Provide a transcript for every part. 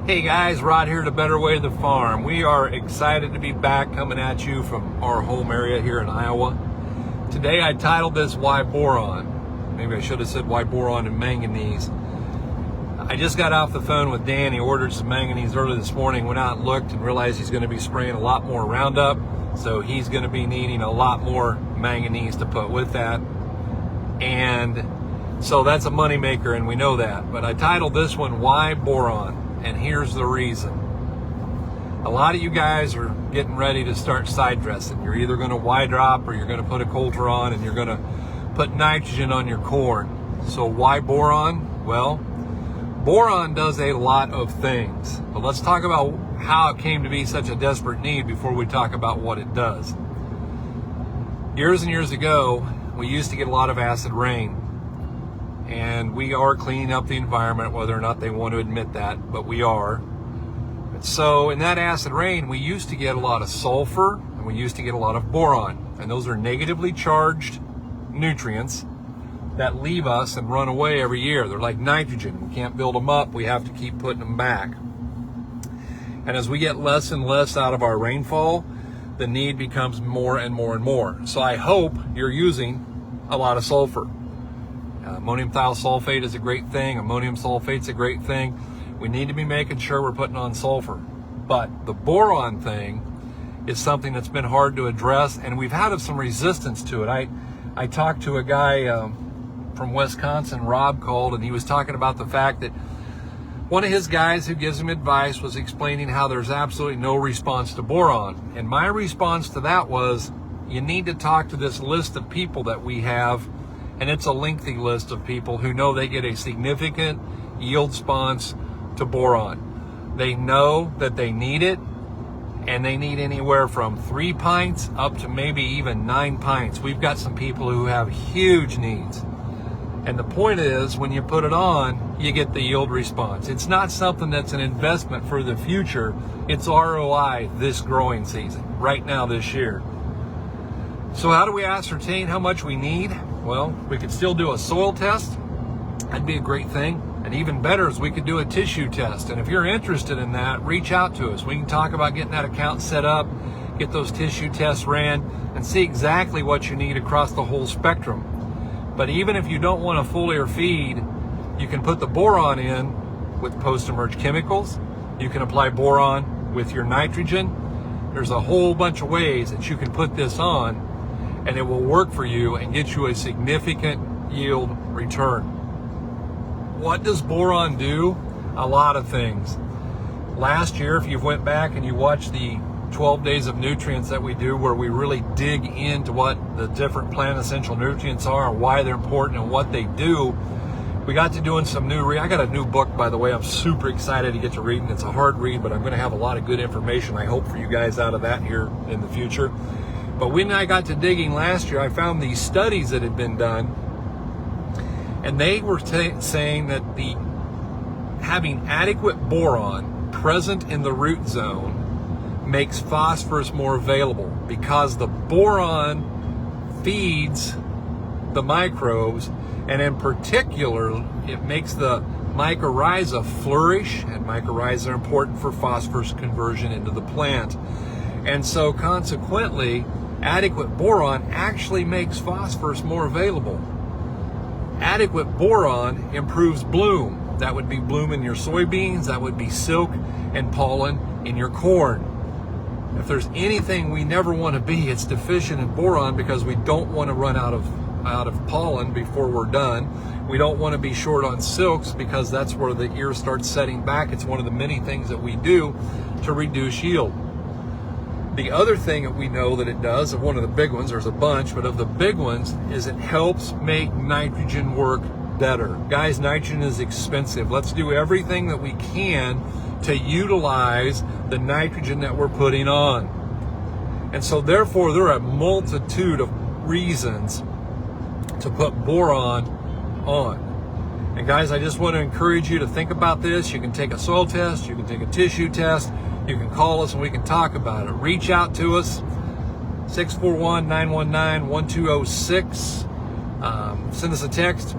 Hey guys, Rod here to Better Way the Farm. We are excited to be back coming at you from our home area here in Iowa. Today I titled this Why Boron? Maybe I should have said Why Boron and Manganese. I just got off the phone with Dan. He ordered some manganese early this morning, went out and looked and realized he's going to be spraying a lot more Roundup. So he's going to be needing a lot more manganese to put with that. And so that's a moneymaker, and we know that. But I titled this one Why Boron? And here's the reason. A lot of you guys are getting ready to start side dressing. You're either going to Y drop or you're going to put a coulter on and you're going to put nitrogen on your corn. So why boron? Well, boron does a lot of things. But let's talk about how it came to be such a desperate need before we talk about what it does. Years and years ago, we used to get a lot of acid rain. And we are cleaning up the environment, whether or not they want to admit that, but we are. So in that acid rain, we used to get a lot of sulfur and we used to get a lot of boron. And those are negatively charged nutrients that leave us and run away every year. They're like nitrogen. We can't build them up. We have to keep putting them back. And as we get less and less out of our rainfall, the need becomes more and more and more. So I hope you're using a lot of sulfur. Ammonium thiosulfate is a great thing. Ammonium sulfate's a great thing. We need to be making sure we're putting on sulfur. But the boron thing is something that's been hard to address, and we've had some resistance to it. I talked to a guy from Wisconsin, Rob called, and he was talking about the fact that one of his guys who gives him advice was explaining how there's absolutely no response to boron. And my response to that was, you need to talk to this list of people that we have. And it's a lengthy list of people who know they get a significant yield response to boron. They know that they need it, and they need anywhere from 3 pints up to maybe even 9 pints. We've got some people who have huge needs. And the point is, when you put it on, you get the yield response. It's not something that's an investment for the future. It's ROI this growing season, right now this year. So how do we ascertain how much we need? Well, we could still do a soil test. That'd be a great thing. And even better is we could do a tissue test. And if you're interested in that, reach out to us. We can talk about getting that account set up, get those tissue tests ran, and see exactly what you need across the whole spectrum. But even if you don't want a foliar feed, you can put the boron in with post-emerge chemicals. You can apply boron with your nitrogen. There's a whole bunch of ways that you can put this on, and it will work for you and get you a significant yield return. What does boron do? A lot of things. Last year, if you went back and you watched the 12 days of nutrients that we do, where we really dig into what the different plant essential nutrients are and why they're important and what they do, we got to doing some new I got a new book, by the way. I'm super excited to get to reading. It's a hard read, but I'm going to have a lot of good information, I hope, for you guys out of that here in the future. But when I got to digging last year, I found these studies that had been done, and they were saying that having adequate boron present in the root zone makes phosphorus more available, because the boron feeds the microbes, and in particular, it makes the mycorrhiza flourish, and mycorrhiza are important for phosphorus conversion into the plant. And so consequently, adequate boron actually makes phosphorus more available. Adequate boron improves bloom. That would be bloom in your soybeans, that would be silk and pollen in your corn. If there's anything we never want to be, it's deficient in boron, because we don't want to run out of pollen before we're done. We don't want to be short on silks, because that's where the ear starts setting back. It's one of the many things that we do to reduce yield. The other thing that we know that it does, and one of the big ones, there's a bunch, but of the big ones, is it helps make nitrogen work better. Guys, nitrogen is expensive. Let's do everything that we can to utilize the nitrogen that we're putting on. And so therefore, there are a multitude of reasons to put boron on. And guys, I just want to encourage you to think about this. You can take a soil test, you can take a tissue test, you can call us and we can talk about it. Reach out to us, 641-919-1206. Send us a text,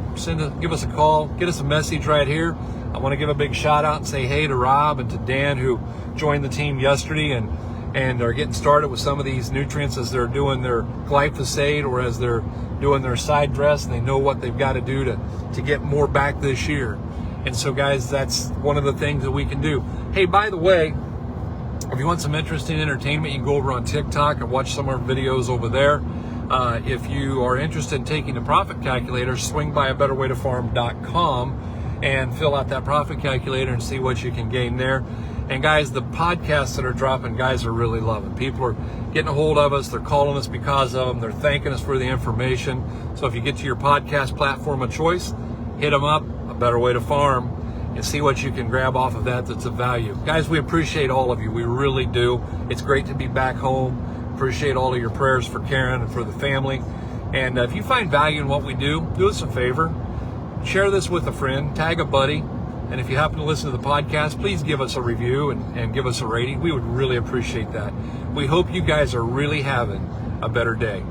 give us a call, get us a message right here. I want to give a big shout out and say hey to Rob and to Dan, who joined the team yesterday and are getting started with some of these nutrients as they're doing their glyphosate or as they're doing their side dress, and they know what they've got to do to get more back this year. And so guys, that's one of the things that we can do. Hey, by the way, if you want some interesting entertainment, you can go over on TikTok and watch some of our videos over there. If you are interested in taking the profit calculator, swing by abetterwaytofarm.com and fill out that profit calculator and see what you can gain there. And guys, the podcasts that are dropping, guys are really loving. People are getting a hold of us. They're calling us because of them. They're thanking us for the information. So if you get to your podcast platform of choice, hit them up, A Better Way to Farm, and see what you can grab off of that that's of value. Guys, we appreciate all of you. We really do. It's great to be back home. Appreciate all of your prayers for Karen and for the family. And if you find value in what we do us a favor. Share this with a friend, tag a buddy, and if you happen to listen to the podcast, please give us a review and give us a rating. We would really appreciate that. We hope you guys are really having a better day.